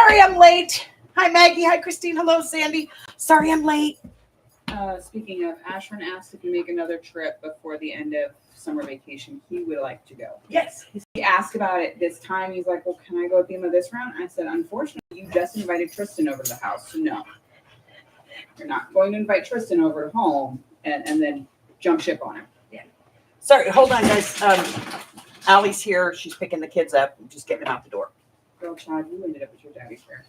Sorry I'm late. Hi, Maggie. Hi, Christine. Hello, Sandy. Sorry I'm late. Speaking of, Ashburn asked if you make another trip before the end of summer vacation. He would like to go. Yes. He asked about it this time. He's like, well, can I go with you this round? I said, unfortunately, you just invited Tristan over to the house. So no. You're not going to invite Tristan over to home and then jump ship on him. Yeah. Sorry, hold on, guys. Allie's here. She's picking the kids up. I'm just getting them out the door. Girl, child, you ended up with your daddy's hair.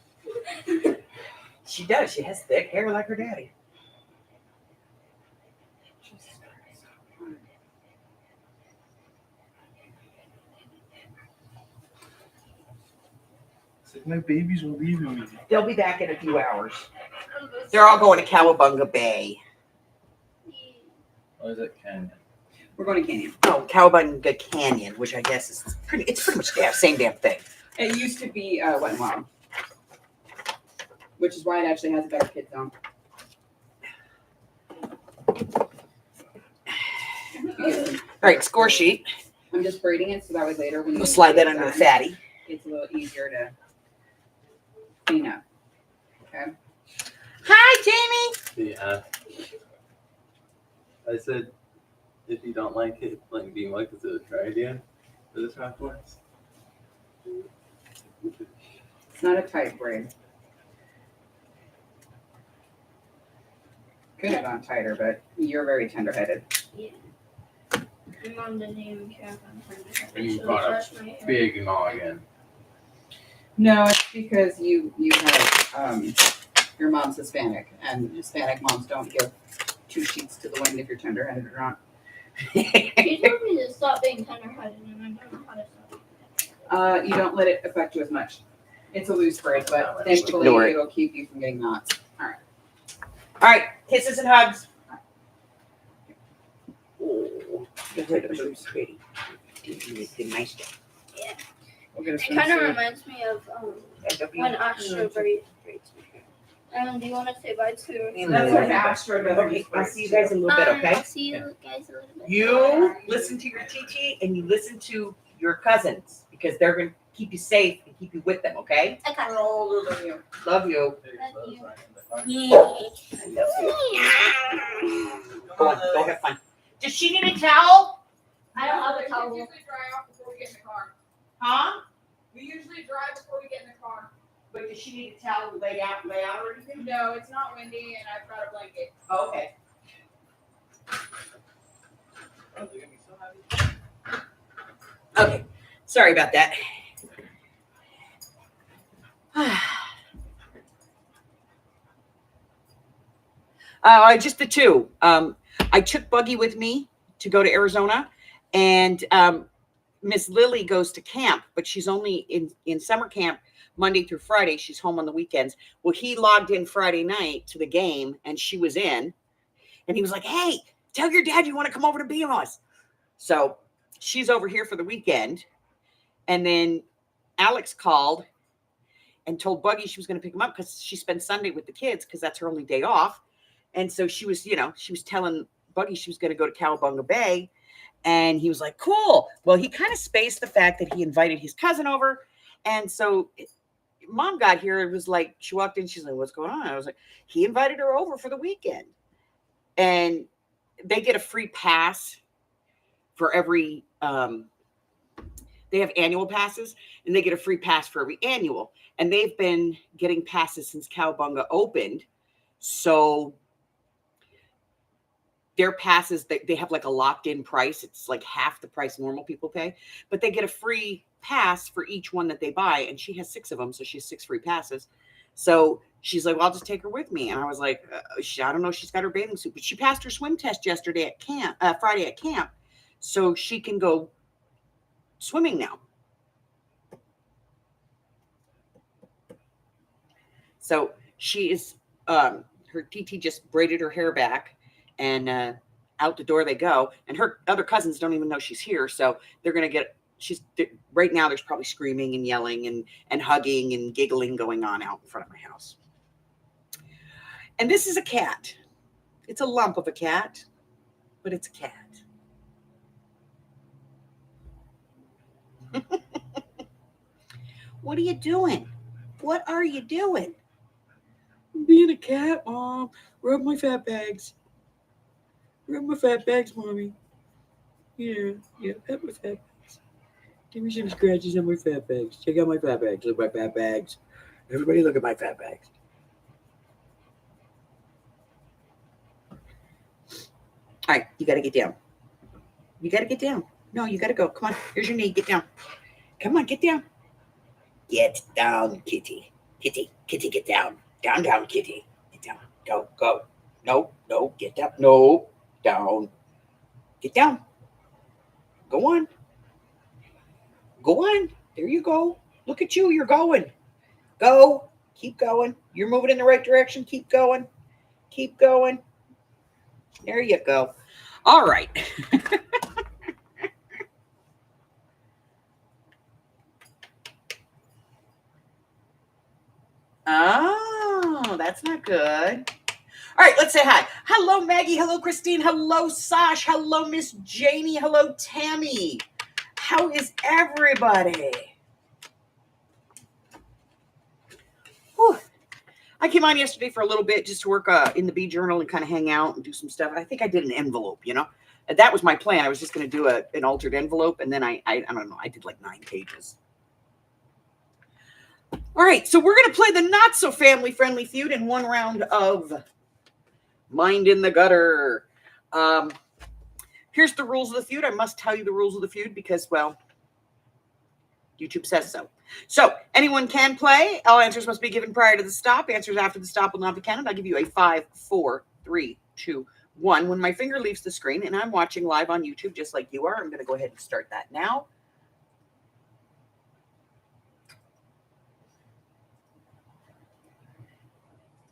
She does. She has thick hair like her daddy. My babies are leaving me. They'll be back in a few hours. They're all going to Cowabunga Bay. Oh, is it Canyon? We're going to Canyon. Oh, Cowabunga Canyon, which I guess is pretty much the same damn thing. It used to be Wet n Wild, which is why it actually has a better kid zone. All right, score sheet. I'm just braiding it so that way later when We'll slide that under the fatty. It's a little easier to clean up. Okay. Hi, Jamie. Yeah. I said, if you don't like it, like being like, is it a try idea for this round for us? It's not a tight braid. Could have gone tighter, but you're very tender-headed. Yeah. My mom doesn't even care if I'm trying to And you She'll brought brush up my hair. big noggin. No, it's because you have your mom's Hispanic, and Hispanic moms don't give two sheets to the wind if you're tender-headed or not. She told me to stop being tender-headed, and I don't know how to stop. You don't let it affect you as much. It's a loose braid, but thankfully Ignore it. it'll keep you from getting knots. All right. All right, kisses and hugs. Nice job. We'll get a It kind of swimsuit. reminds me of when Astra braids my hair. Do you want to say bye to? That's what Astro does. Okay, I'll see you guys in a little bit, okay? I'll see you guys a little bit. You listen to your TT and you listen to your cousins because they're going to keep you safe and keep you with them, okay? I got We're all older than you. Love you. Love I love you. Go on, go have fun. Does she need a towel? I don't have a towel. We usually dry off before we get in the car. Huh? We usually dry before we get in the car. But does she need a towel to lay out or anything? No, it's not windy, and I've got a blanket. Oh, okay. Okay, sorry about that. Just the two. I took Buggy with me to go to Arizona, and Miss Lily goes to camp, but she's only in summer camp Monday through Friday. She's home on the weekends. Well, he logged in Friday night to the game, and she was in, and he was like, "Hey, tell your dad you want to come over to be with us." So she's over here for the weekend, and then Alex called and told Buggy she was going to pick him up because she spent Sunday with the kids because that's her only day off. And so she was, she was telling Buggy she was going to go to Cowabunga Bay. And he was like, cool. Well, he kind of spaced the fact that he invited his cousin over. And so Mom got here. It was like, she walked in. She's like, what's going on? I was like, he invited her over for the weekend. And they get a free pass for every, they have annual passes, and they get a free pass for every annual. And they've been getting passes since Cowabunga opened. So their passes, they have like a locked in price. It's like half the price normal people pay, but they get a free pass for each one that they buy. And she has 6 of them. So she has 6 free passes. So she's like, well, I'll just take her with me. And I was like, I don't know. She's got her bathing suit, but she passed her swim test yesterday at camp, Friday at camp. So she can go swimming now. So she is, her TT just braided her hair back, and out the door they go. And her other cousins don't even know she's here. So they're going to get, right now there's probably screaming and yelling and hugging and giggling going on out in front of my house. And this is a cat. It's a lump of a cat, but it's a cat. What are you doing? What are you doing? I'm being a cat, Mom. Rub my fat bags. Rub my fat bags, Mommy. Yeah, pet my fat bags. Give me some scratches on my fat bags. Check out my fat bags. Look at my fat bags. Everybody look at my fat bags. All right, you got to get down. You got to get down. No, you got to go. Come on. Here's your knee. Get down. Come on, get down. Get down, kitty. Kitty, get down. Down, kitty. Get down. Go. No, get down. No, down. Get down. Go on. There you go. Look at you. You're going. Go. Keep going. You're moving in the right direction. Keep going. There you go. All right. Oh, that's not good. All right, let's say hi. Hello, Maggie. Hello, Christine. Hello, Sash. Hello, Miss Janie. Hello, Tammy. How is everybody? Whew. I came on yesterday for a little bit just to work in the Bee Journal and kind of hang out and do some stuff. And I think I did an envelope, That was my plan. I was just going to do an altered envelope. And then I don't know, I did like 9 pages. All right, so we're going to play the not so family friendly feud in one round of Mind in the Gutter. Here's the rules of the feud. I must tell you the rules of the feud because, well, YouTube says so. So anyone can play. All answers must be given prior to the stop. Answers after the stop will not be counted. I'll give you a 5, 4, 3, 2, 1. When my finger leaves the screen and I'm watching live on YouTube just like you are, I'm going to go ahead and start that now.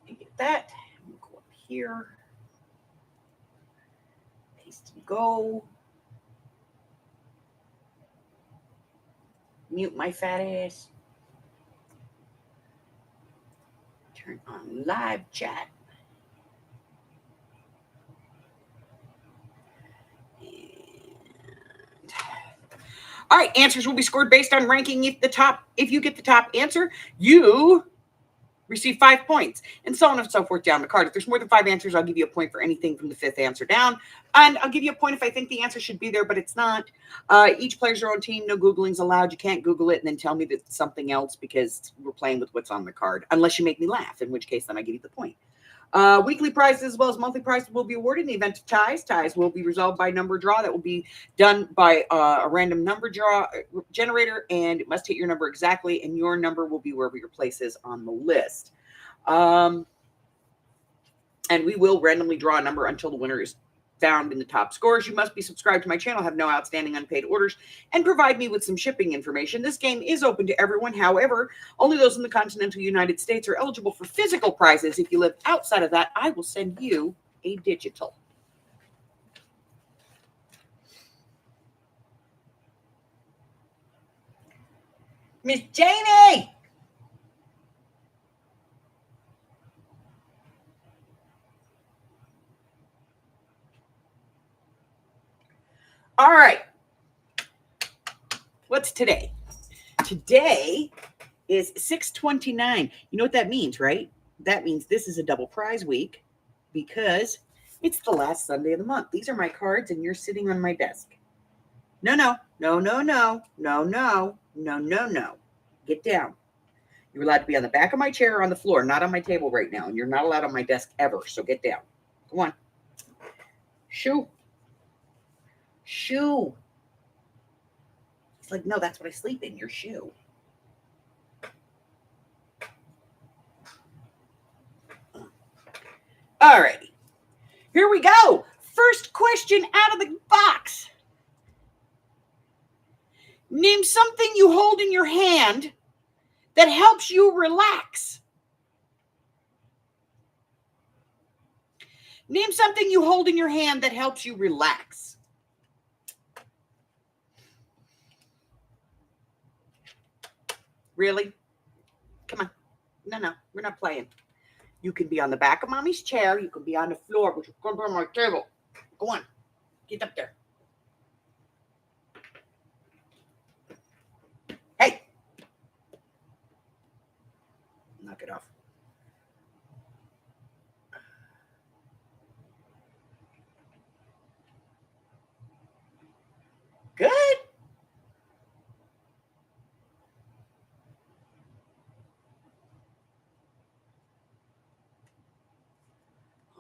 Get that. I'm going to go up here. Paste and go. Mute my fat ass. Turn on live chat. All right, answers will be scored based on ranking. If you get the top answer, you receive 5 points, and so on and so forth down the card. If there's more than 5 answers, I'll give you a point for anything from the 5th answer down, and I'll give you a point if I think the answer should be there, but it's not. Each player's their own team. No Googling's allowed. You can't Google it and then tell me that it's something else because we're playing with what's on the card, unless you make me laugh, in which case then I give you the point. Weekly prizes as well as monthly prizes will be awarded in the event of ties. Ties will be resolved by number draw. That will be done by a random number draw generator, and it must hit your number exactly, and your number will be wherever your place is on the list. And we will randomly draw a number until the winner is found in the top scores. You must be subscribed to my channel, have no outstanding unpaid orders, and provide me with some shipping information. This game is open to everyone. However, only those in the continental United States are eligible for physical prizes. If you live outside of that, I will send you a digital. Miss Janie! All right. What's today? Today is 6/29. You know what that means, right? That means this is a double prize week because it's the last Sunday of the month. These are my cards and you're sitting on my desk. No. Get down. You're allowed to be on the back of my chair or on the floor, not on my table right now. And you're not allowed on my desk ever. So get down. Come on. Shoo. It's like, no, that's what I sleep in, your shoe. All righty. Here we go. First question out of the box. Name something you hold in your hand that helps you relax. Name something you hold in your hand that helps you relax. Really? Come on. No, we're not playing. You can be on the back of mommy's chair. You can be on the floor, but you can't be on my table. Go on. Get up there. Hey. knock it off. Good.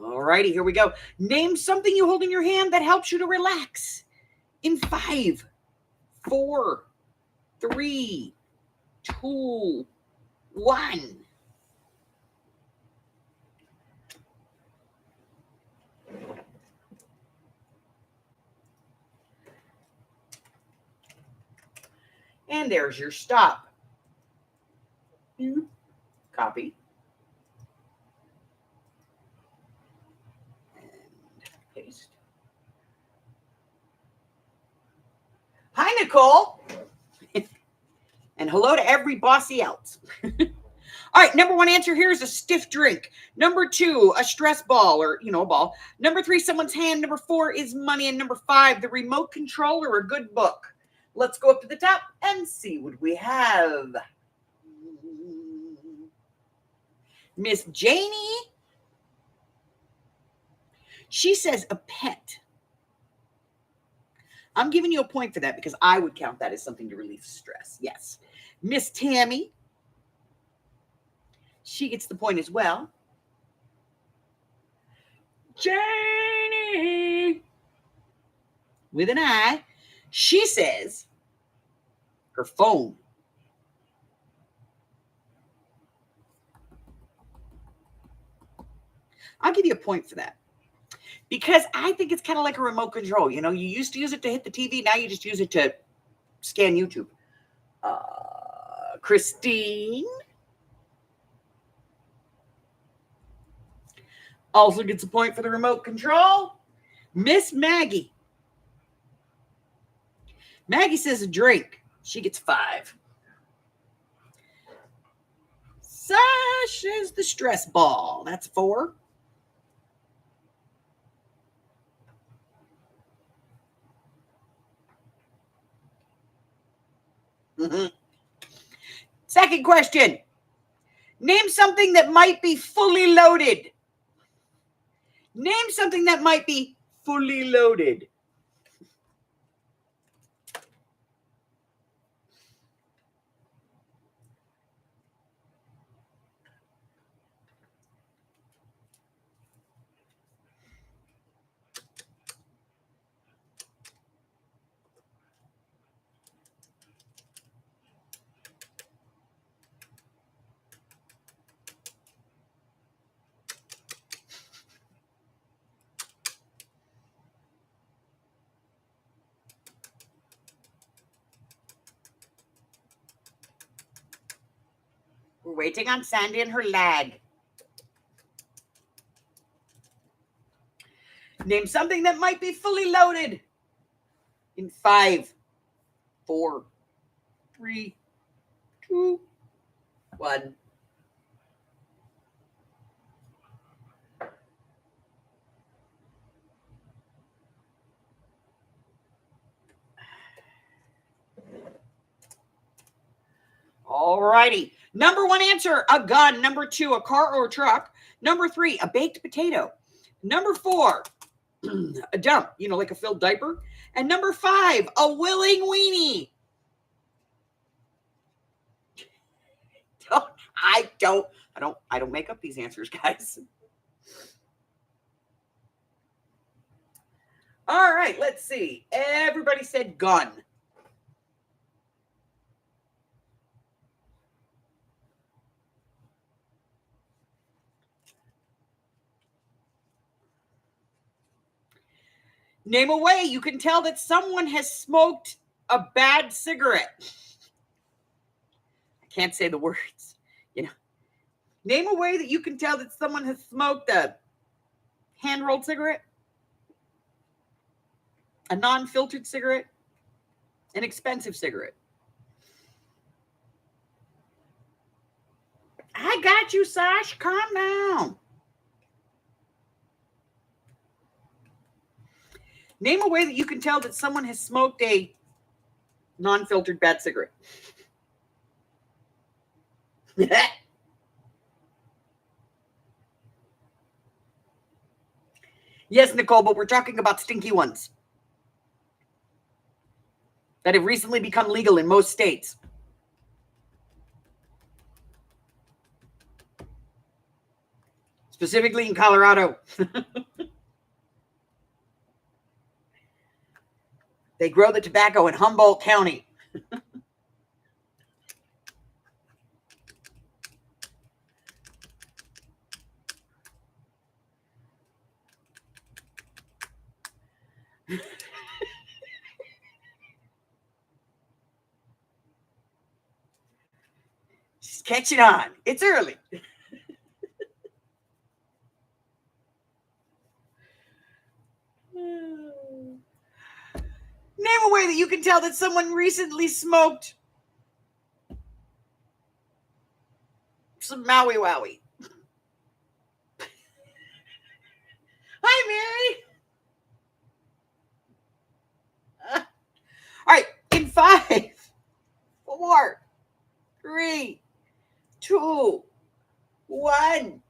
All righty, here we go. Name something you hold in your hand that helps you to relax. In 5, 4, 3, 2, 1. And there's your stop. Copy. And paste. Hi, Nicole. And hello to every bossy else. All right, number 1 answer here is a stiff drink. Number 2, a stress ball or, a ball. Number 3, someone's hand. Number 4 is money. And number 5, the remote control or a good book. Let's go up to the top and see what we have. Miss Janie. She says a pet. I'm giving you a point for that because I would count that as something to relieve stress. Yes. Miss Tammy. She gets the point as well. Janie. With an I. She says her phone. I'll give you a point for that. Because I think it's kind of like a remote control. You used to use it to hit the TV. Now you just use it to scan YouTube. Christine also gets a point for the remote control. Miss Maggie. Maggie says a drink. She gets 5. Sasha's the stress ball. That's 4. Second question. Name something that might be fully loaded. Name something that might be fully loaded. We're waiting on Sandy and her lag. Name something that might be fully loaded. In 5, 4, 3, 2, 1. All righty. Number 1 answer, a gun. Number 2, a car or a truck. Number 3, a baked potato. Number 4, a dump, like a filled diaper. And number 5, a willing weenie. I don't make up these answers, guys. All right, let's see. Everybody said gun. Name a way you can tell that someone has smoked a bad cigarette. I can't say the words. Name a way that you can tell that someone has smoked a hand-rolled cigarette, a non-filtered cigarette, an expensive cigarette. I got you, Sash. Calm down. Name a way that you can tell that someone has smoked a non-filtered bad cigarette. Yes, Nicole, but we're talking about stinky ones that have recently become legal in most states. Specifically in Colorado. They grow the tobacco in Humboldt County. She's catching on. It's early. Name a way that you can tell that someone recently smoked some Maui Wowie. Hi, Mary. All right, in 5, 4, 3, 2, 1.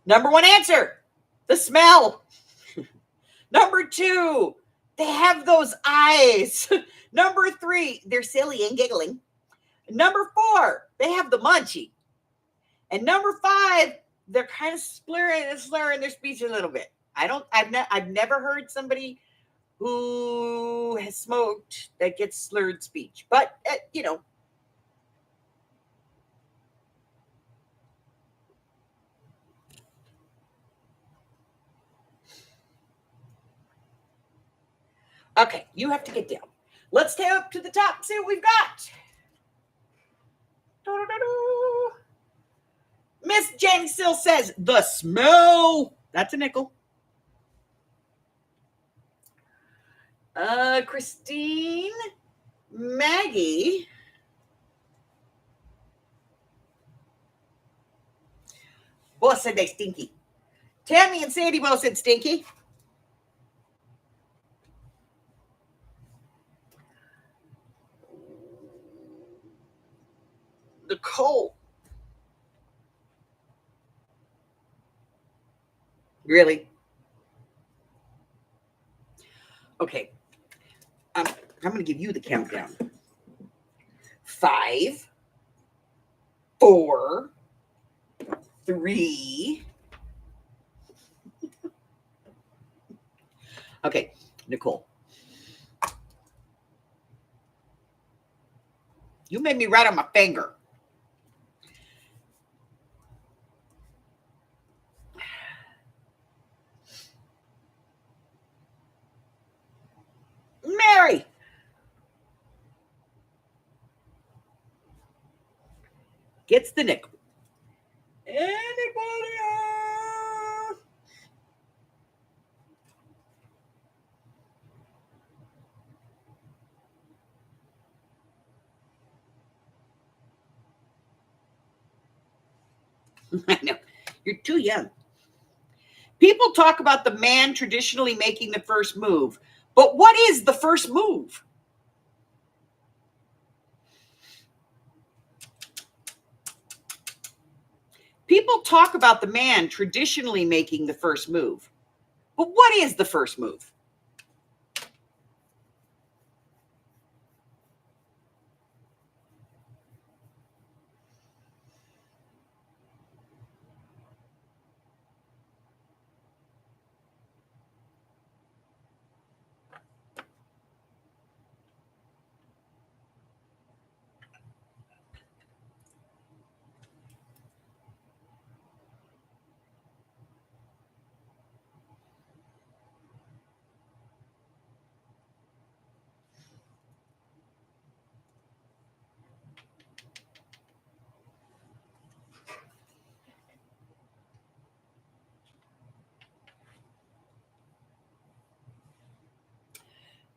Number 1 answer, the smell. Number 2, they have those eyes. Number 3, they're silly and giggling. Number 4, they have the munchie. And number 5, they're kind of slurring their speech a little bit. I've never heard somebody who has smoked that gets slurred speech, but you know. Okay, you have to get down. Let's stay up to the top and see what we've got. Miss Jen still says the smell. That's a nickel. Christine, Maggie. Both said they stinky. Tammy and Sandy both said stinky. Nicole. Really? Okay. I'm going to give you the countdown. 5, 4, 3. Okay, Nicole. You made me write on my finger. Mary. Gets the nickel. Anybody else? I know. You're too young. People talk about the man traditionally making the first move, but what is the first move? People talk about the man traditionally making the first move, but what is the first move?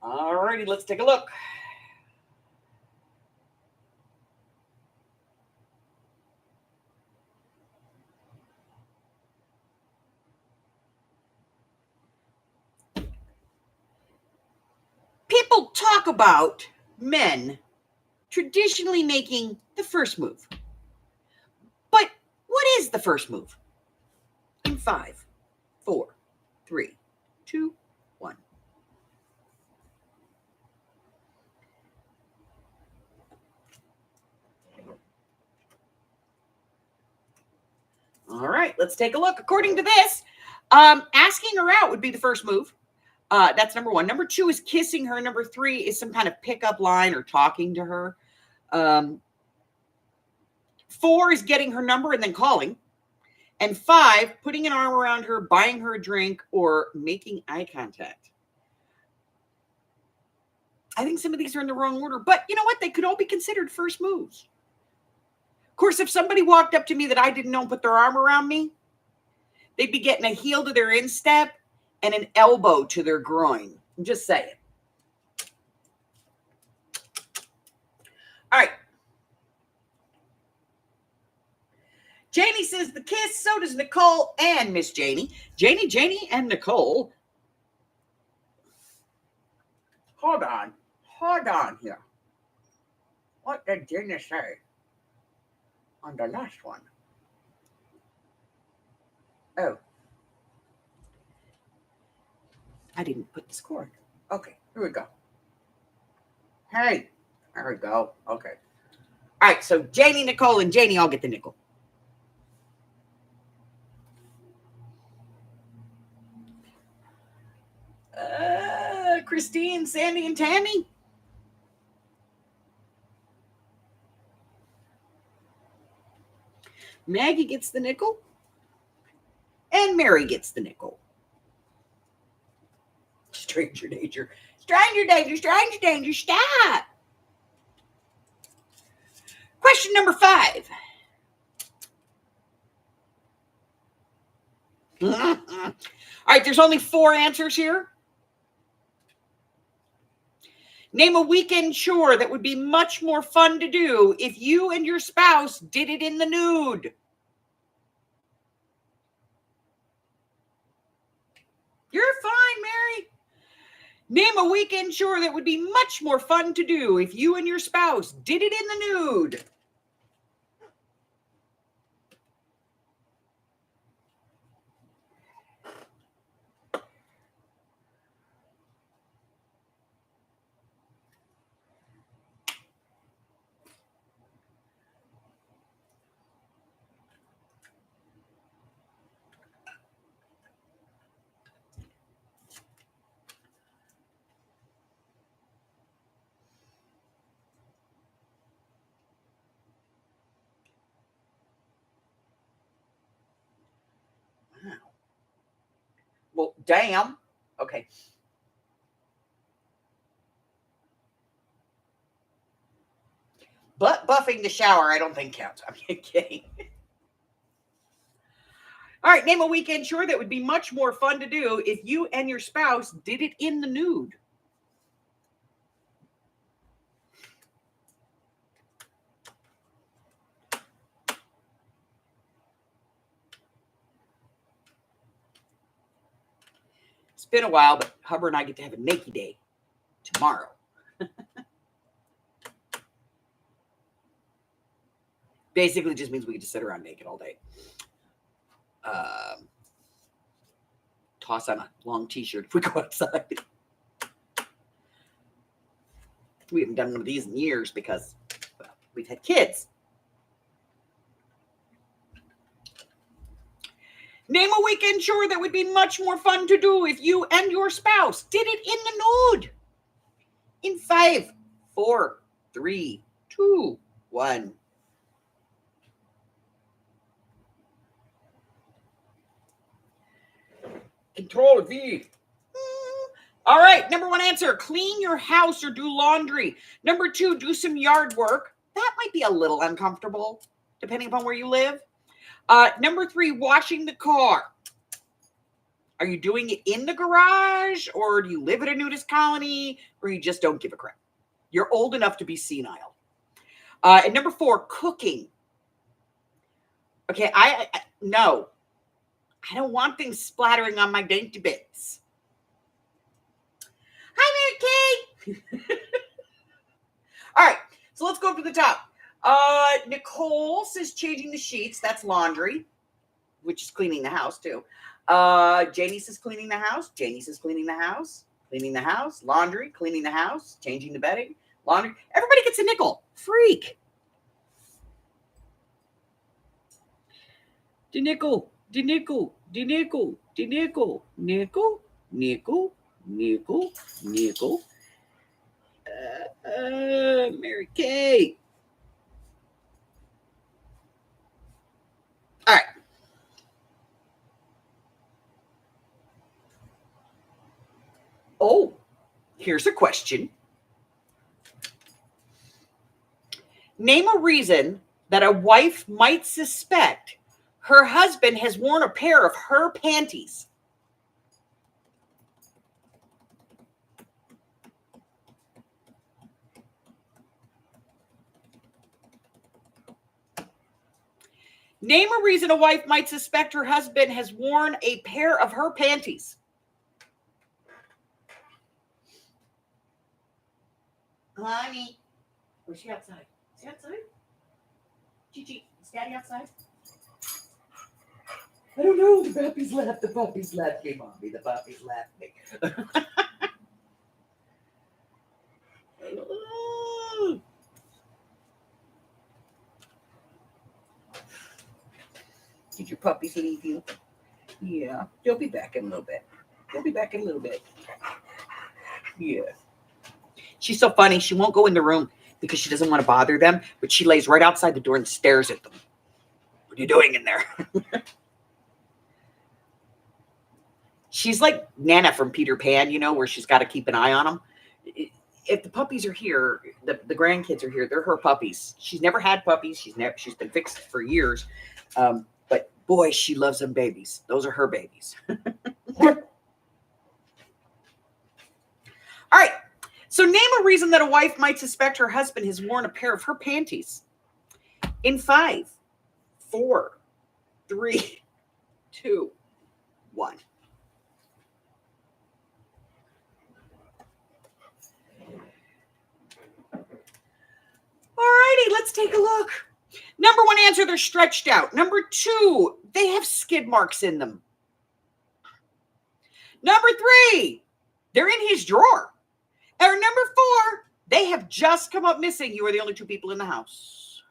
All righty, let's take a look. People talk about men traditionally making the first move. But what is the first move? In 5, 4, 3, 2, 1. All right, let's take a look. According to this, asking her out would be the first move. That's number 1. Number 2 is kissing her. Number 3 is some kind of pickup line or talking to her. 4 is getting her number and then calling. And 5, putting an arm around her, buying her a drink, or making eye contact. I think some of these are in the wrong order, but you know what? They could all be considered first moves. Of course, if somebody walked up to me that I didn't know and put their arm around me, they'd be getting a heel to their instep and an elbow to their groin. I'm just saying. All right. Janie says the kiss, so does Nicole and Miss Janie. Janie, and Nicole. Hold on here. What did Janie say on the last one? Oh. I didn't put the score. Okay, here we go. Hey, there we go. Okay. All right, so Janie, Nicole, and Janie all get the nickel. Christine, Sandy, and Tammy. Maggie gets the nickel. And Mary gets the nickel. Stranger danger. Stranger danger, stranger danger, stop. Question number 5. All right, there's only 4 answers here. Name a weekend chore that would be much more fun to do if you and your spouse did it in the nude. You're fine, Mary. Name a weekend chore that would be much more fun to do if you and your spouse did it in the nude. Well, damn. Okay. But buffing the shower, I don't think counts. I'm kidding. All right, name a weekend chore that would be much more fun to do if you and your spouse did it in the nude. It's been a while, but Hubbard and I get to have a naked day tomorrow. Basically just means we get to sit around naked all day. Toss on a long t-shirt if we go outside. We haven't done one of these in years because, well, we've had kids. Name a weekend chore that would be much more fun to do if you and your spouse did it in the nude. In 5, 4, 3, 2, 1. Control V. All right, number 1 answer, clean your house or do laundry. Number 2, do some yard work. That might be a little uncomfortable, depending upon where you live. Number 3, washing the car. Are you doing it in the garage, or do you live at a nudist colony, or you just don't give a crap? You're old enough to be senile. And number 4, cooking. Okay, no. I don't want things splattering on my dainty bits. Hi, Mary Kay. All right, So let's go up to the top. Nicole says changing the sheets. That's laundry, which is cleaning the house too. Janie says cleaning the house. Janie says cleaning the house. Cleaning the house. Laundry. Cleaning the house. Changing the bedding. Laundry. Everybody gets a nickel. Freak. The nickel. The nickel. The nickel. The nickel. Nickel. Nickel. Nickel. Nickel. Mary Kay. All right. Oh, here's a question. Name a reason that a wife might suspect her husband has worn a pair of her panties. Name a reason a wife might suspect her husband has worn a pair of her panties. Honey, where's she outside? Is she outside? Gigi, is Daddy outside? I don't know. The puppies left. The puppies left. Hey, Mommy, the puppies left me. Did your puppies leave you? Yeah. They'll be back in a little bit. They'll be back in a little bit. Yeah. She's so funny. She won't go in the room because she doesn't want to bother them, but she lays right outside the door and stares at them. What are you doing in there? She's like Nana from Peter Pan, you know, where she's got to keep an eye on them. If the puppies are here, the grandkids are here, they're her puppies. She's never had puppies. She's been fixed for years. But boy, she loves them babies. Those are her babies. All right. So name a reason that a wife might suspect her husband has worn a pair of her panties. In 5, 4, 3, 2, 1. All righty, let's take a look. Number 1 answer, they're stretched out. Number 2, they have skid marks in them. Number 3, they're in his drawer. Or number 4, they have just come up missing. You are the only 2 people in the house.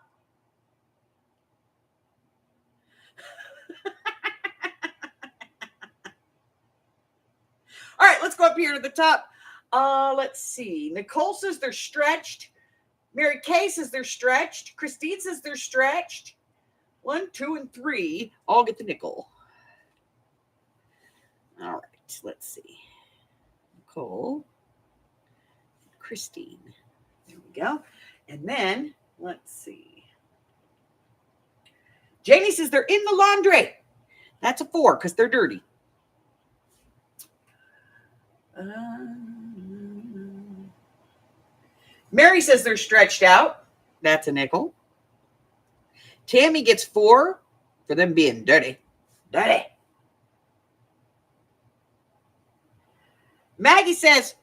All right, let's go up here to the top. Let's see. Nicole says they're stretched. Mary Kay says they're stretched. Christine says they're stretched. 1, 2, and 3 all get the nickel. All right, let's see. Nicole. Christine. There we go. And then, let's see. Janie says they're in the laundry. That's a 4 because they're dirty. Mary says they're stretched out. That's a nickel. Tammy gets 4 for them being dirty. Dirty. Maggie says,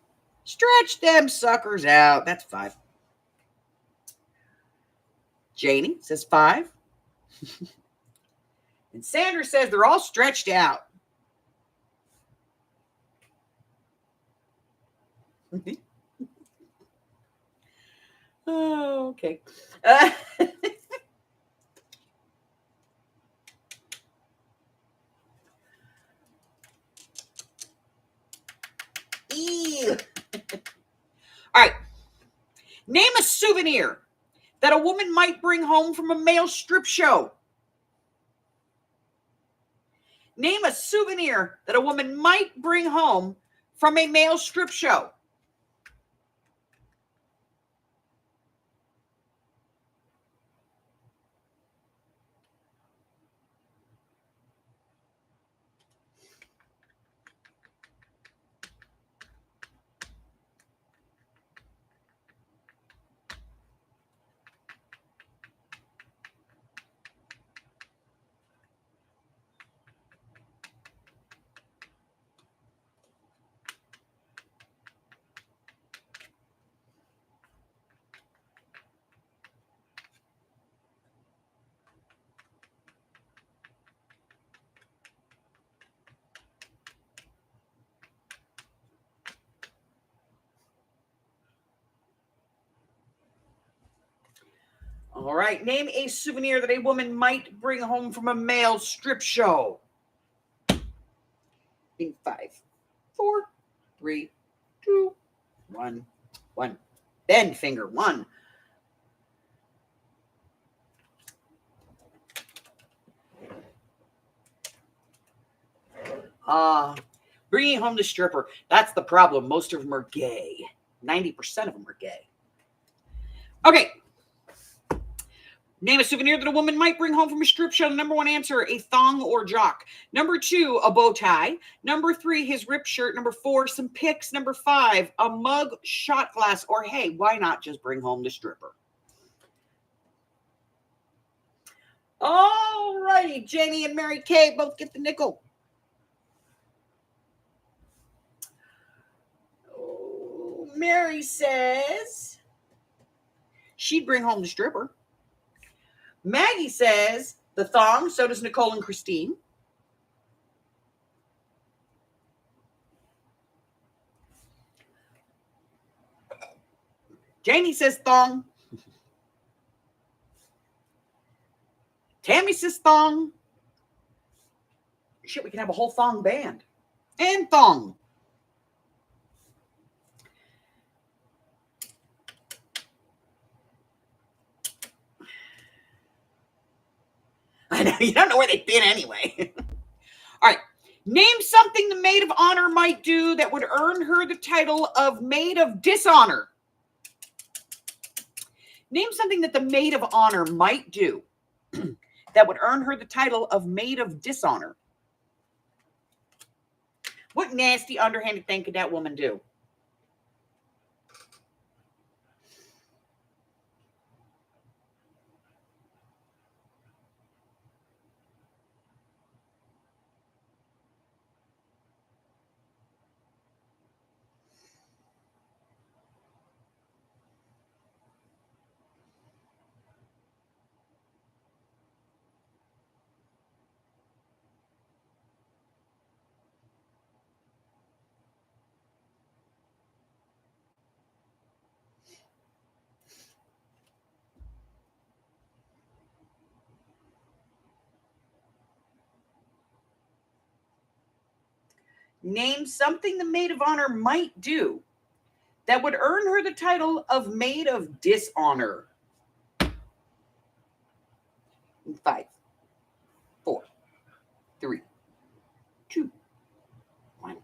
stretch them suckers out. That's 5. Janie says 5. And Sandra says they're all stretched out. Oh, okay. Ew. All right. Name a souvenir that a woman might bring home from a male strip show. Name a souvenir that a woman might bring home from a male strip show. All right. Name a souvenir that a woman might bring home from a male strip show. In 5, 4, 3, 2, 1, 1. Bend finger 1. Bringing home the stripper. That's the problem. Most of them are gay. 90% of them are gay. Okay. Name a souvenir that a woman might bring home from a strip show. Number 1 answer, a thong or jock. Number 2, a bow tie. Number 3, his ripped shirt. Number 4, some pics. Number 5, a mug, shot glass, or hey, why not just bring home the stripper? All righty, Jenny and Mary Kay both get the nickel. Oh, Mary says she'd bring home the stripper. Maggie says the thong. So does Nicole and Christine. Janie says thong. Tammy says thong. Shit, we can have a whole thong band. And thong. I know, you don't know where they've been anyway. All right. Name something the maid of honor might do that would earn her the title of maid of dishonor. Name something that the maid of honor might do that would earn her the title of maid of dishonor. What nasty, underhanded thing could that woman do? Name something the maid of honor might do that would earn her the title of maid of dishonor. 5, 4, 3, 2, 1.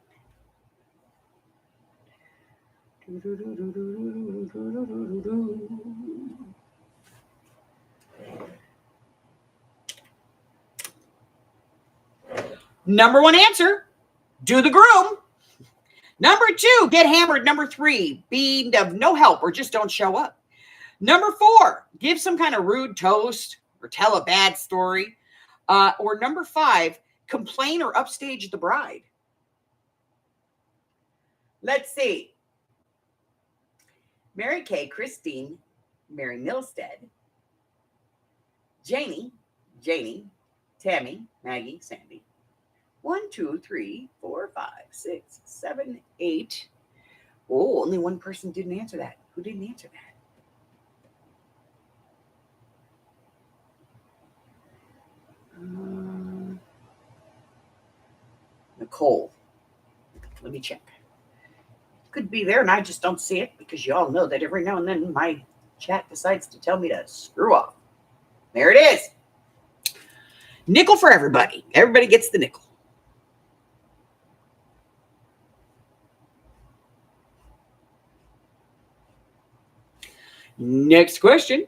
Number 1 answer, do the groom. Number 2, get hammered. Number 3, be of no help or just don't show up. Number 4, give some kind of rude toast or tell a bad story. Or number 5, complain or upstage the bride. Let's see. Mary Kay, Christine, Mary Milstead, Janie, Tammy, Maggie, Sandy. 1, 2, 3, 4, 5, 6, 7, 8. Oh, only one person didn't answer that. Who didn't answer that? Nicole. Let me check. Could be there and I just don't see it because you all know that every now and then my chat decides to tell me to screw off. There it is. Nickel for everybody. Everybody gets the nickel. Next question.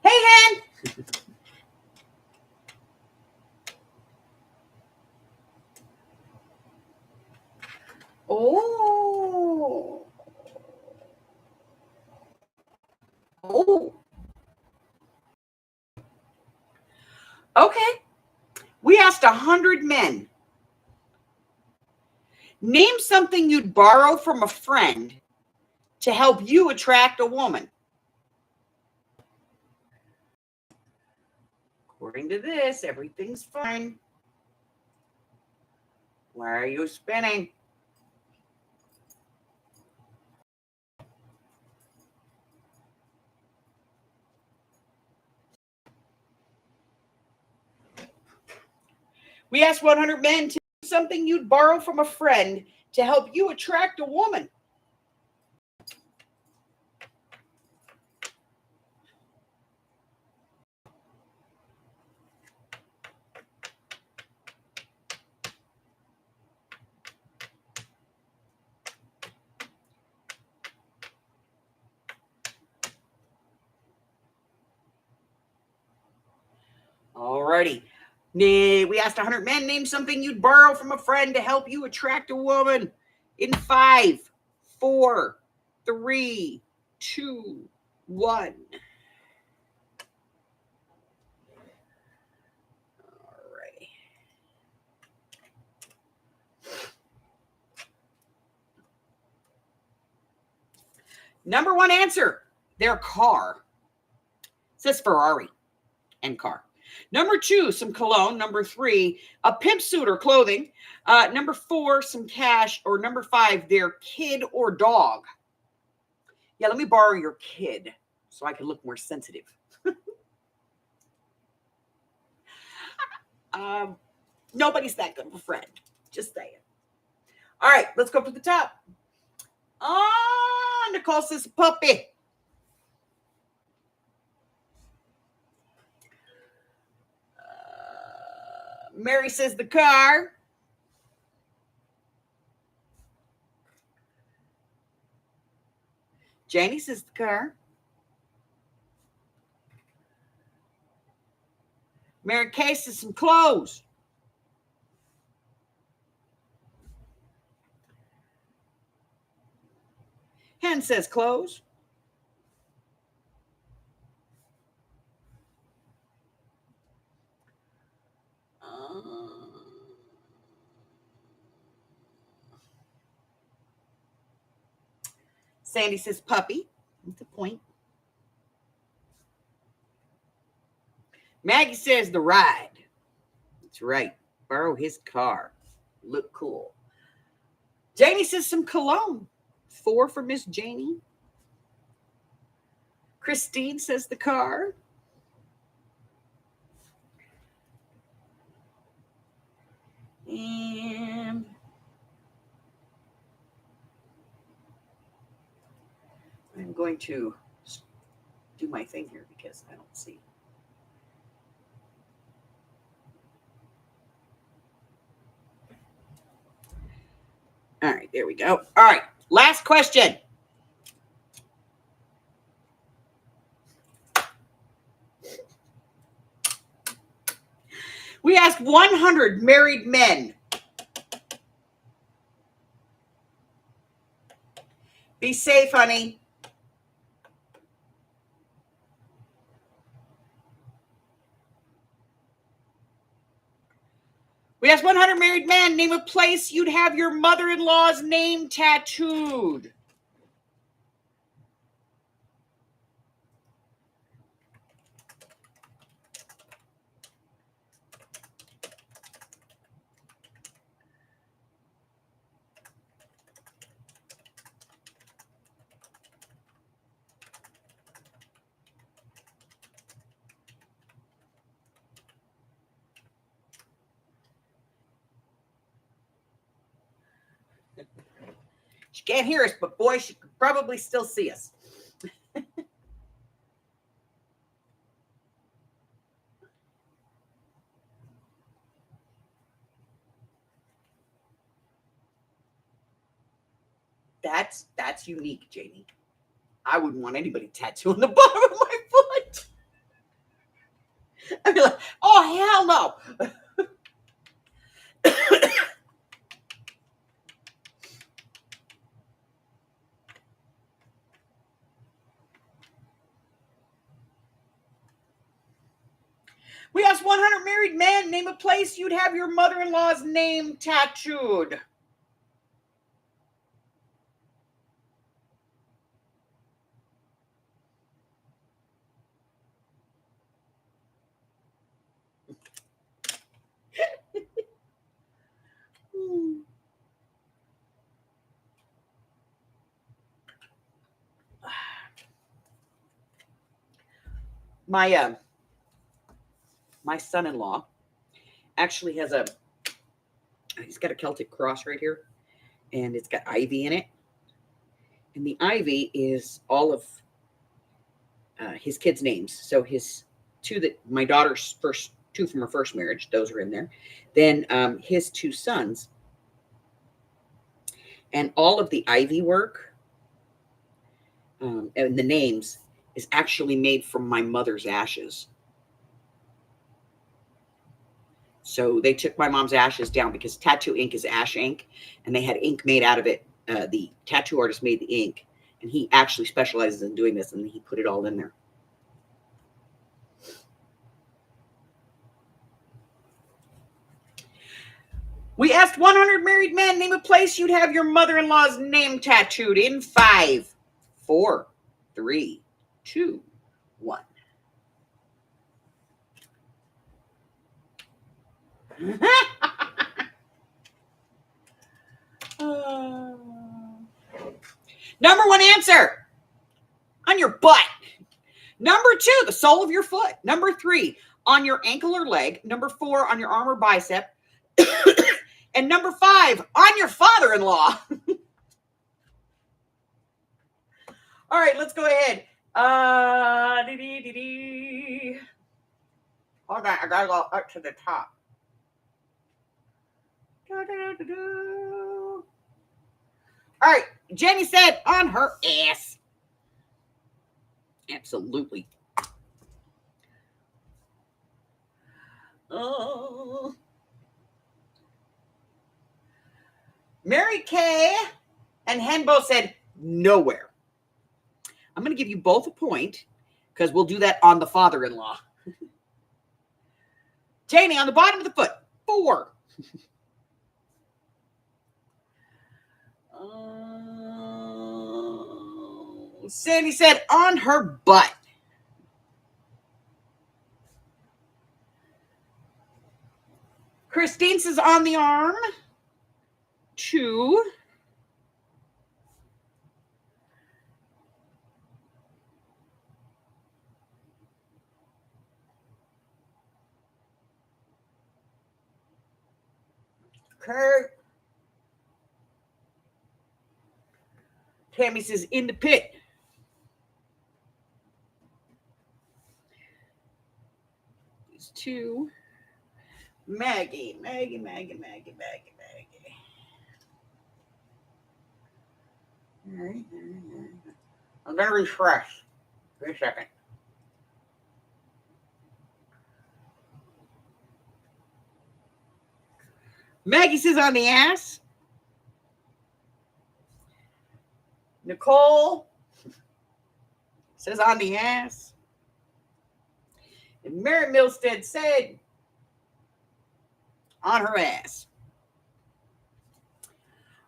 Hey, Hen. Oh. Okay. We asked 100 men. Name something you'd borrow from a friend to help you attract a woman. According to this, everything's fine. Why are you spinning? We asked 100 men to do something you'd borrow from a friend to help you attract a woman. Alrighty. We asked 100 men, name something you'd borrow from a friend to help you attract a woman. In 5, 4, 3, 2, 1. Alrighty. Number 1 answer, their car. It says Ferrari and car. Number 2, some cologne. Number 3, a pimp suit or clothing. Number 4, some cash. Or number 5, their kid or dog. Yeah, let me borrow your kid so I can look more sensitive. Nobody's that good of a friend. Just saying. All right, let's go to the top. Nicole says puppy. Mary says the car. Janie says the car. Mary Kay says some clothes. Hen says clothes. Sandy says puppy. That's a point. Maggie says the ride. That's right. Borrow his car. Look cool. Janie says some cologne. 4 for Miss Janie. Christine says the car. And I'm going to do my thing here because I don't see. All right, there we go. All right, last question. We asked 100 married men. Be safe, honey. We asked 100 married men, name a place you'd have your mother-in-law's name tattooed. She can't hear us, but boy, she could probably still see us. That's unique, Jamie. I wouldn't want anybody tattooing the bottom of my foot. I'd be like, oh, hell no. We asked 100 married men, name a place you'd have your mother-in-law's name tattooed. My son-in-law actually has he's got a Celtic cross right here, and it's got ivy in it. And the ivy is all of his kids' names. So his my daughter's two from her first marriage, those are in there. Then his two sons, and all of the ivy work and the names is actually made from my mother's ashes. So they took my mom's ashes down because tattoo ink is ash ink, and they had ink made out of it. The tattoo artist made the ink, and he actually specializes in doing this, and he put it all in there. We asked 100 married men, name a place you'd have your mother-in-law's name tattooed in 5, 4, 3, 2, 1. Number 1 answer, on your butt. Number 2, the sole of your foot. Number 3, on your ankle or leg. Number 4, on your arm or bicep. And number 5, on your father-in-law. All right, let's go ahead. Hold on, I gotta go up to the top. All right, Jenny said on her ass. Absolutely. Oh. Mary Kay and Henbo said nowhere. I'm going to give you both a point because we'll do that on the father-in-law. Janie, on the bottom of the foot, 4. Sandy said on her butt. Christine says on the arm, 2. Kurt. Tammy says in the pit. These 2. Maggie. All right. I'm going to refresh. Wait a second. Maggie says on the ass. Nicole says on the ass. And Mary Milstead said on her ass.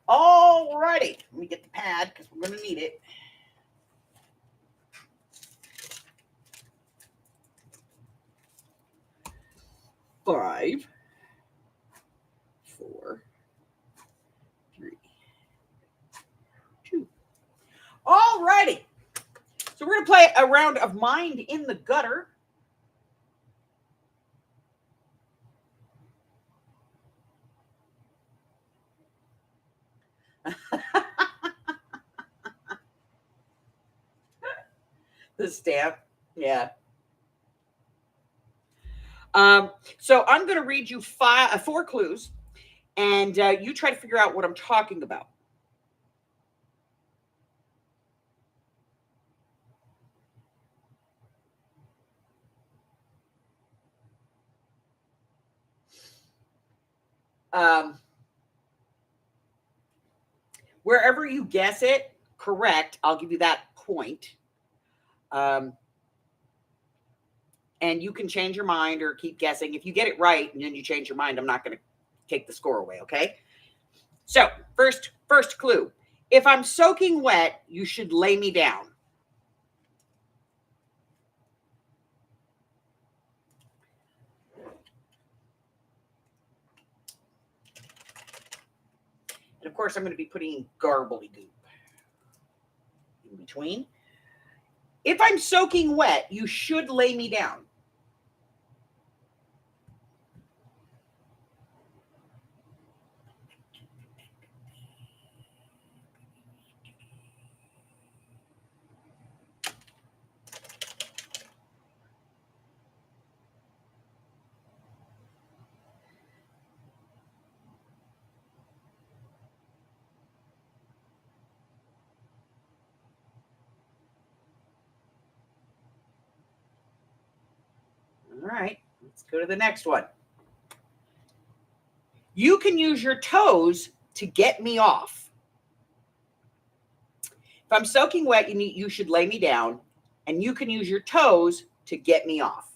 All righty. Let me get the pad because we're going to need it. Five, 4, 3, 2. All righty. So we're going to play a round of Mind in the Gutter. The stamp. Yeah. So I'm going to read you 4 clues, and you try to figure out what I'm talking about. Wherever you guess it correct, I'll give you that point. And you can change your mind or keep guessing. If you get it right and then you change your mind, I'm not going to take the score away, okay? So, first clue. If I'm soaking wet, you should lay me down. And of course, I'm going to be putting garbly-goop in between. If I'm soaking wet, you should lay me down. All right, let's go to the next one. You can use your toes to get me off. If I'm soaking wet, you should lay me down, and you can use your toes to get me off.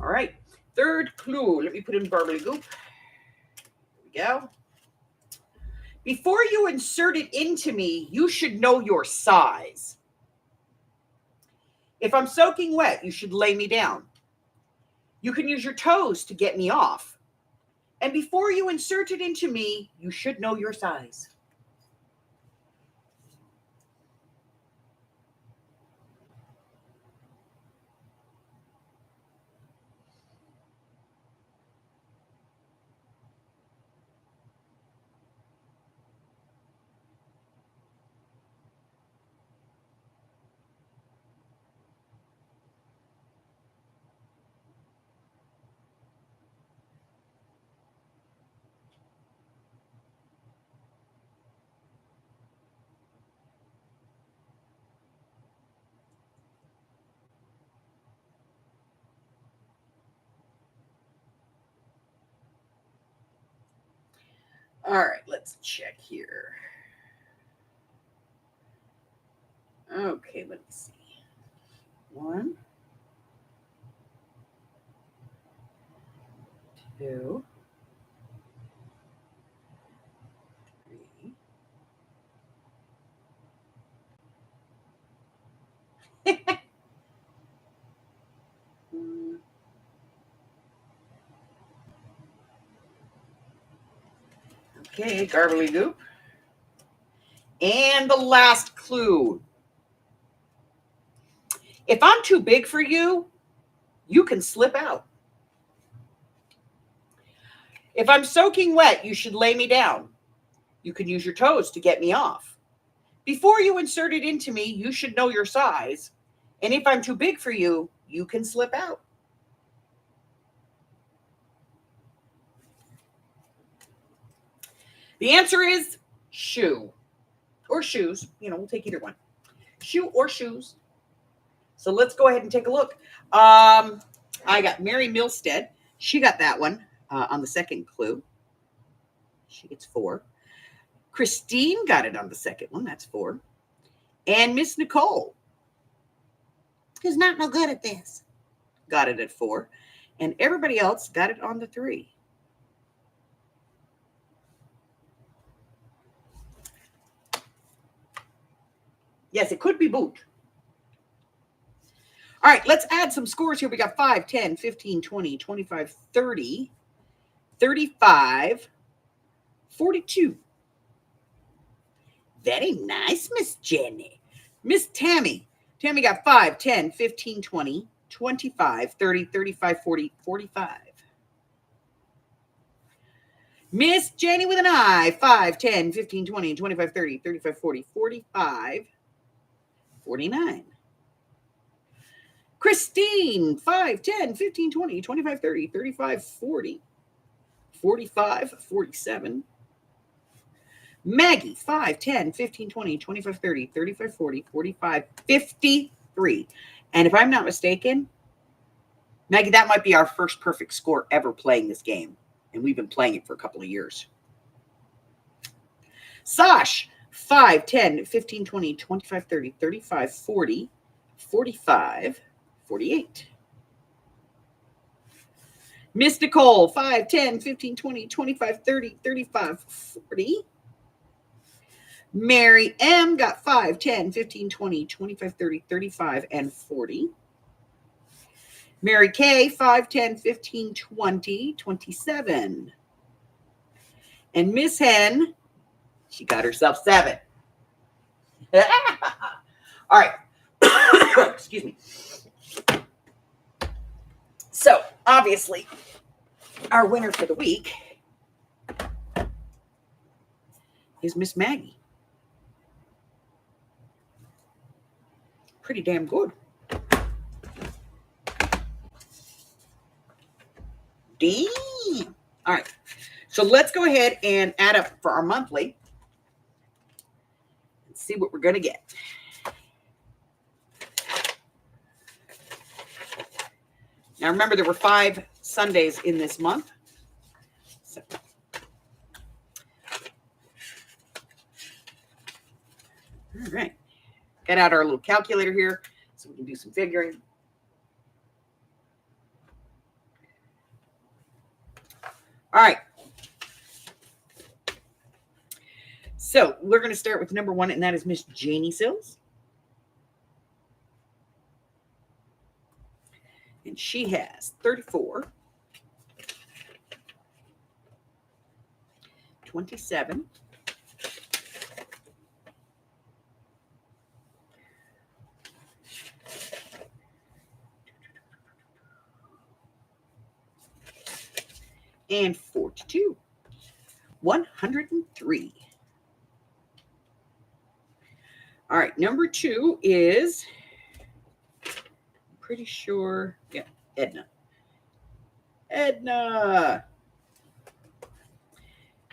All right, third clue. Let me put in bubbly goop. There we go. Before you insert it into me, you should know your size. If I'm soaking wet, you should lay me down. You can use your toes to get me off. And before you insert it into me, you should know your size. All right, let's check here. Okay, let me see. 1, 2, 3. Okay, garbly goop. And the last clue. If I'm too big for you, you can slip out. If I'm soaking wet, you should lay me down. You can use your toes to get me off. Before you insert it into me, you should know your size. And if I'm too big for you, you can slip out. The answer is shoe or shoes. We'll take either one. Shoe or shoes. So let's go ahead and take a look. I got Mary Milstead. She got that one on the second clue. She gets 4. Christine got it on the second one. That's 4. And Miss Nicole, who's not no good at this, got it at 4. And everybody else got it on the 3. Yes, it could be boot. All right, let's add some scores here. We got 5, 10, 15, 20, 25, 30, 35, 42. Very nice, Miss Jenny. Miss Tammy. Tammy got 5, 10, 15, 20, 25, 30, 35, 40, 45. Miss Jenny with an I. 5, 10, 15, 20, 25, 30, 35, 40, 45, 49. Christine, 5, 10, 15, 20, 25, 30, 35, 40, 45, 47. Maggie, 5, 10, 15, 20, 25, 30, 35, 40, 45, 53. And if I'm not mistaken, Maggie, that might be our first perfect score ever playing this game. And we've been playing it for a couple of years. Sash, 5, 10, 15, 20, 25, 30, 35, 40, 45, 48. Miss Nicole, 5, 10, 15, 20, 25, 30, 35, 40. Mary M got 5, 10, 15, 20, 25, 30, 35, and 40. Mary K, 5, 10, 15, 20, 27. And Miss Hen, she got herself 7. All right. Excuse me. So, obviously, our winner for the week is Miss Maggie. Pretty damn good. Damn. All right. So let's go ahead and add up for our monthly and see what we're going to get. Now, remember, there were 5 Sundays in this month. So, all right. Get out our little calculator here so we can do some figuring. All right. So we're going to start with number 1, and that is Miss Janie Sills. And she has 34, 27, 42, 103. All right, number 2 is, I'm pretty sure, yeah, Edna. Edna.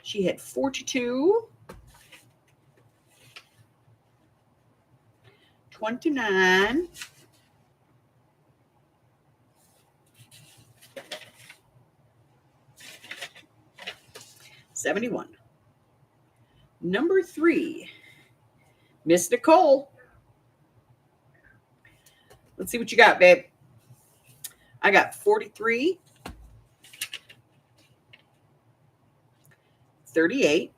She had 42, 29, 71. Number 3, Miss Nicole. Let's see what you got, babe. I got 43, 38,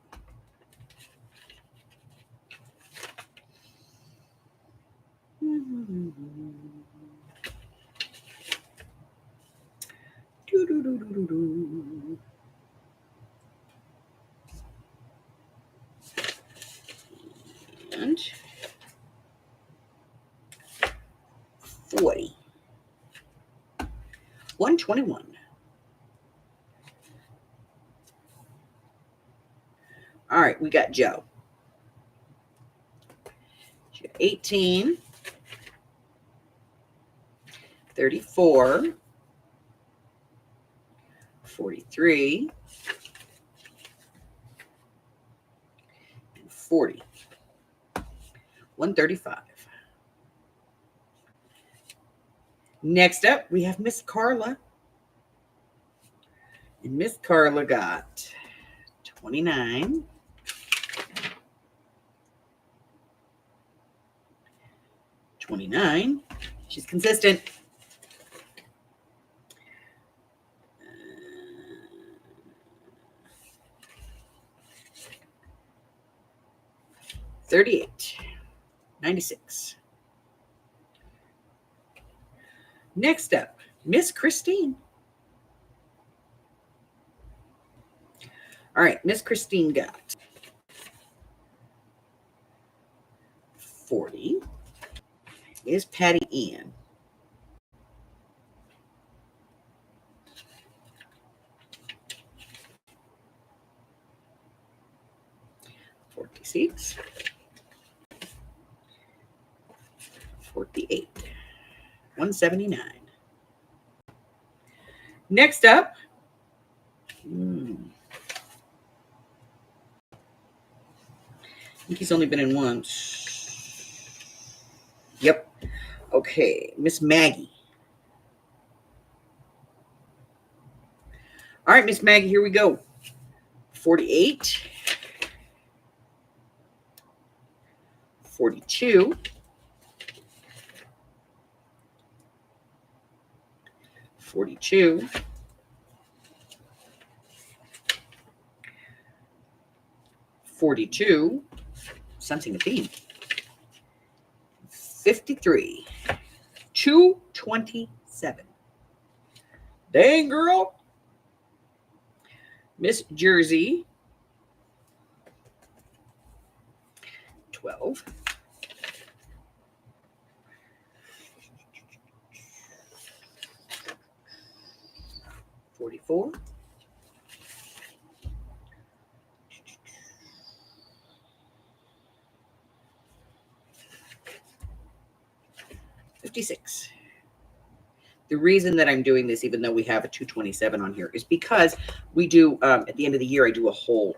40. 121. All right, we got Joe. She got 18, 34, 43, and 40. 135. Next up, we have Miss Carla. And Miss Carla got 29, 29. She's consistent. 38, 96. Next up, Miss Christine. All right, Miss Christine got 40. Is Patty Ann. 46, 48, 179. Next up, I think he's only been in once. Yep. Okay, Miss Maggie. All right, Miss Maggie, here we go. 48, 42, 42, 42, sensing a theme, 53, 227. Dang, girl. Miss Jersey 12. 44. 56. The reason that I'm doing this, even though we have a 227 on here, is because we do, at the end of the year, I do a whole,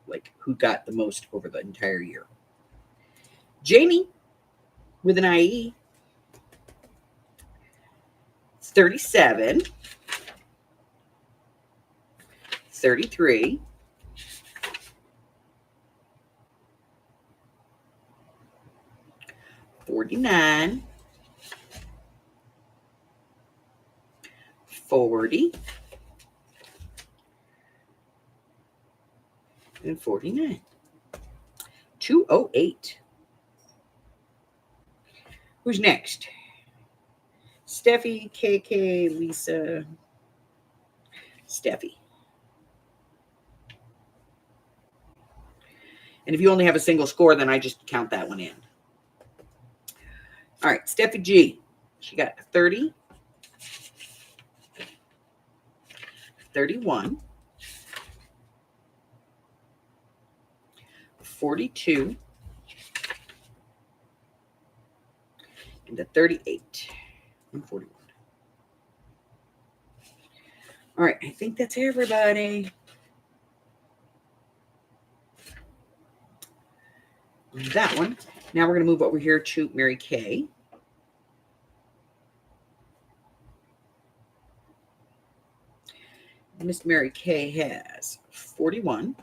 like, who got the most over the entire year. Jamie, with an IE, 37, 33, 49, 40, and 49. 208. Who's next? Steffi, KK, Lisa, Steffi. And if you only have a single score, then I just count that one in. All right, Steffi G. She got 30, 31, 42, and a 38, and 41. All right, I think that's everybody. That one. Now we're going to move over here to Mary Kay. Miss Mary Kay has 41,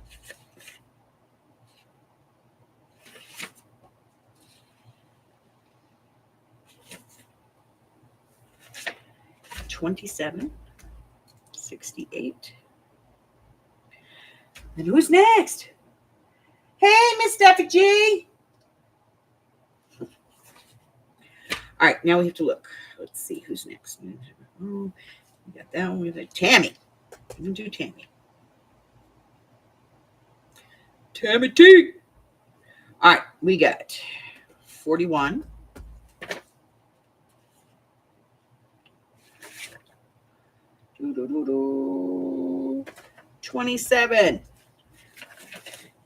27, 68. And who's next? Hey, Miss Steffi G. All right, now we have to look. Let's see who's next. Oh, we got that one. We got Tammy. We can do Tammy. Tammy T. All right, we got 41. 27.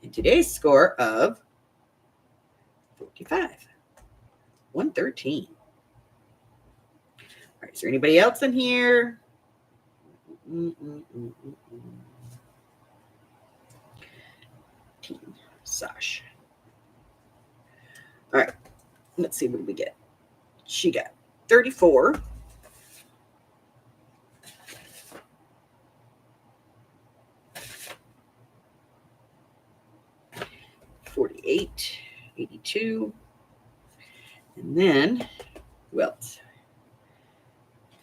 And today's score of 45. 113. All right, is there anybody else in here? Sash. All right, let's see, what did we get? She got 34. 48, 82, and then who else?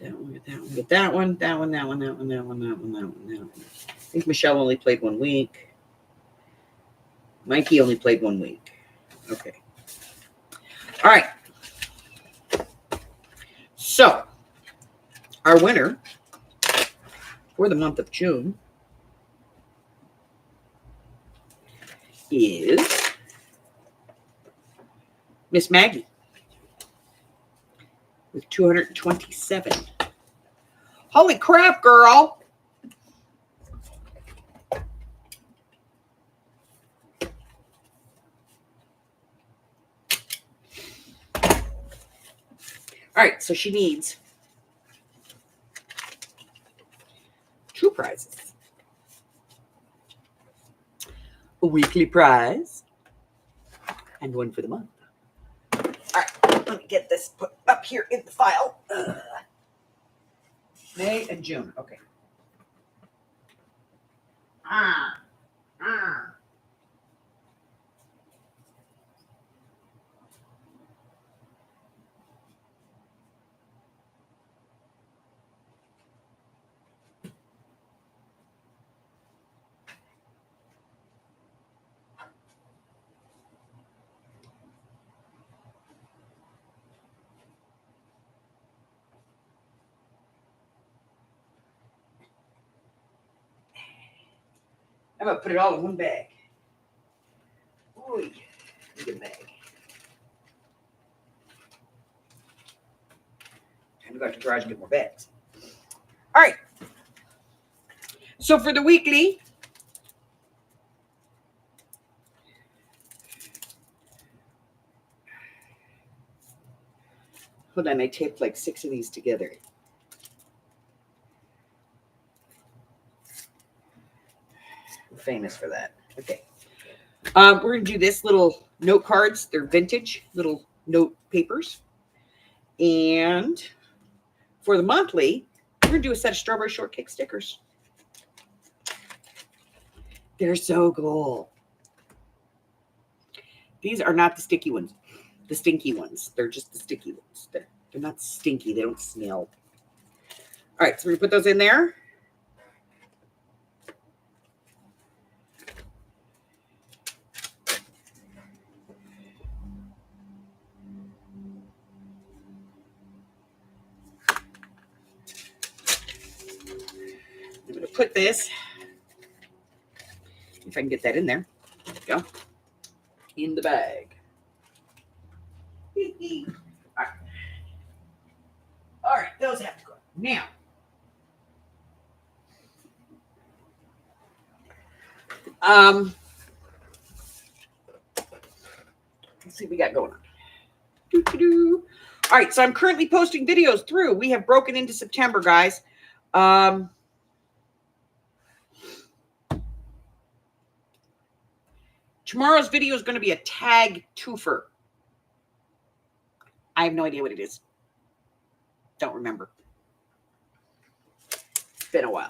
That one, get that one, get that one, that one, that one, that one, that one, that one, that one, that one. I think Michelle only played 1 week. Mikey only played 1 week. Okay. All right. So, our winner for the month of June is Miss Maggie with 227. Holy crap, girl. All right, so she needs 2 prizes. A weekly prize and 1 for the month. All right, let me get this put up here in the file. May and June, okay. Ah. I'm gonna put it all in one bag. Ooh, look at that. Time to go out to the garage and get more beds. All right. So for the weekly, hold on, I taped like 6 of these together. I'm famous for that. Okay. We're going to do this little note cards. They're vintage little note papers. And for the monthly, we're going to do a set of strawberry shortcake stickers. They're so cool. These are not the sticky ones, the stinky ones. They're just the sticky ones. They're not stinky. They don't smell. All right, so we're going to put those in there. I'm going to put this, if I can get that in there. There we go. In the bag. All right. All right, those have to go. Now, let's see what we got going on. Doo-doo-doo. All right, so I'm currently posting videos through. We have broken into September, guys. Tomorrow's video is going to be a tag twofer. I have no idea what it is. Don't remember. It's been a while.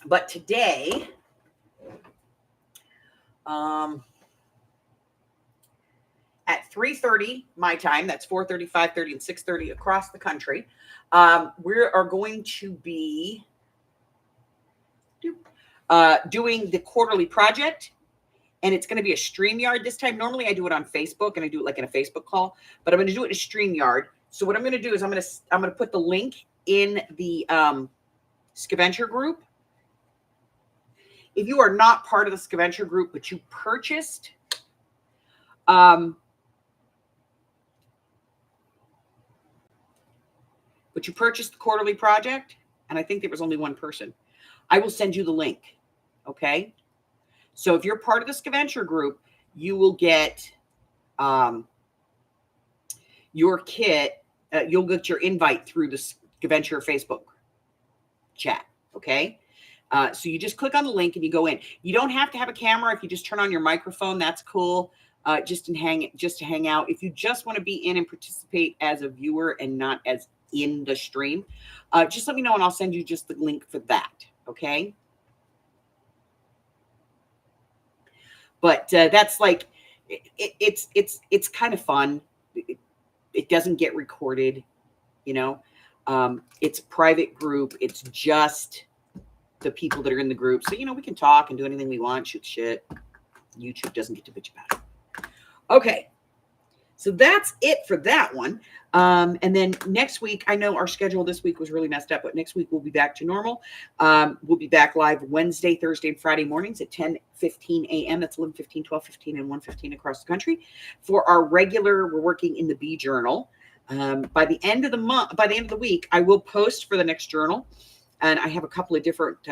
But today, at 3:30 my time, that's 4:30, 5:30, and 6:30 across the country, we are going to be doing the quarterly project, and it's going to be a StreamYard this time. Normally I do it on Facebook, and I do it like in a Facebook call, but I'm going to do it in a StreamYard. So what I'm going to do is I'm going to put the link in the Scaventure group. If you are not part of the Scaventure group, but you purchased the quarterly project, and I think there was only one person, I will send you the link. Okay. So if you're part of the Scaventure group, you will get your kit. You'll get your invite through the Scaventure Facebook chat. Okay. So you just click on the link and you go in. You don't have to have a camera. If you just turn on your microphone, that's cool. Just to hang out. If you just want to be in and participate as a viewer and not as in the stream, just let me know and I'll send you just the link for that. Okay. But that's like, it's kind of fun. It doesn't get recorded, you know. It's a private group. It's just the people that are in the group. So, you know, we can talk and do anything we want, shoot shit. YouTube doesn't get to bitch about it. Okay. So that's it for that one. And then next week, I know our schedule this week was really messed up, but next week we'll be back to normal. We'll be back live Wednesday, Thursday, and Friday mornings at 10:15 a.m. That's 11:15, 12:15, and 1:15 across the country. For our regular, we're working in the B journal. By the end of the week, I will post for the next journal. And I have a couple of different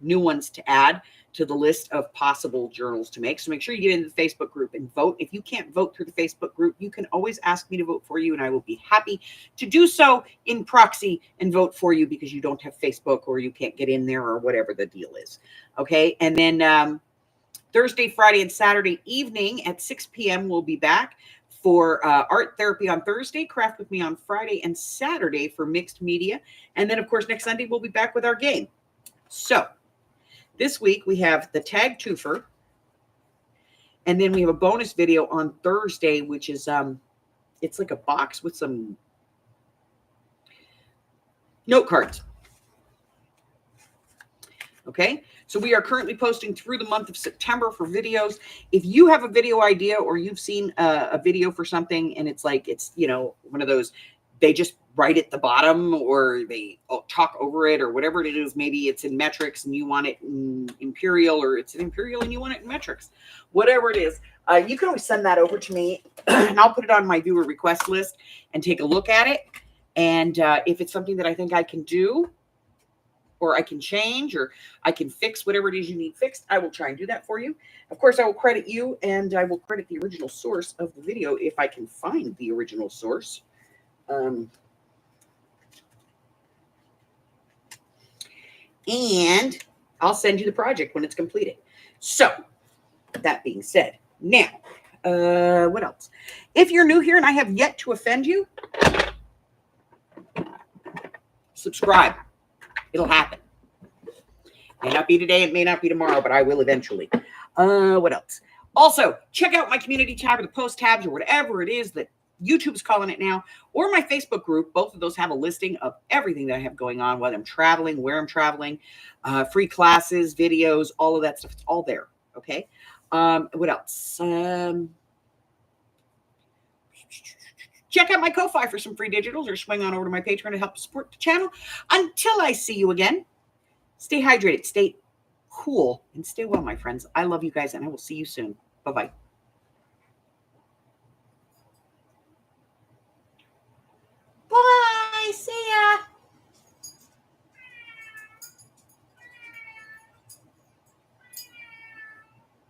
new ones to add to the list of possible journals to make. So make sure you get into the Facebook group and vote. If you can't vote through the Facebook group, you can always ask me to vote for you, and I will be happy to do so in proxy and vote for you because you don't have Facebook or you can't get in there or whatever the deal is. Okay. And then Thursday, Friday, and Saturday evening at 6 p.m. we'll be back for art therapy on Thursday, craft with me on Friday, and Saturday for mixed media. And then, of course, next Sunday, we'll be back with our game. So this week, we have the tag twofer. And then we have a bonus video on Thursday, which is, it's like a box with some note cards. Okay, so we are currently posting through the month of September for videos. If you have a video idea or you've seen a video for something and it's like, it's, you know, one of those, they just write at the bottom or they talk over it or whatever it is. Maybe it's in metrics and you want it in imperial, or it's in imperial and you want it in metrics, whatever it is. You can always send that over to me and I'll put it on my viewer request list and take a look at it. And if it's something that I think I can do, or I can change, or I can fix whatever it is you need fixed, I will try and do that for you. Of course, I will credit you, and I will credit the original source of the video if I can find the original source. And I'll send you the project when it's completed. So, that being said, now, what else? If you're new here and I have yet to offend you, subscribe. It'll happen. May not be today, it may not be tomorrow, but I will eventually. What else? Also, check out my community tab or the post tabs or whatever it is that YouTube's calling it now, or my Facebook group. Both of those have a listing of everything that I have going on, whether I'm traveling, where I'm traveling, free classes, videos, all of that stuff. It's all there. Okay. What else? Check out my Ko-Fi for some free digitals, or swing on over to my Patreon to help support the channel. Until I see you again, stay hydrated, stay cool, and stay well, my friends. I love you guys, and I will see you soon. Bye-bye.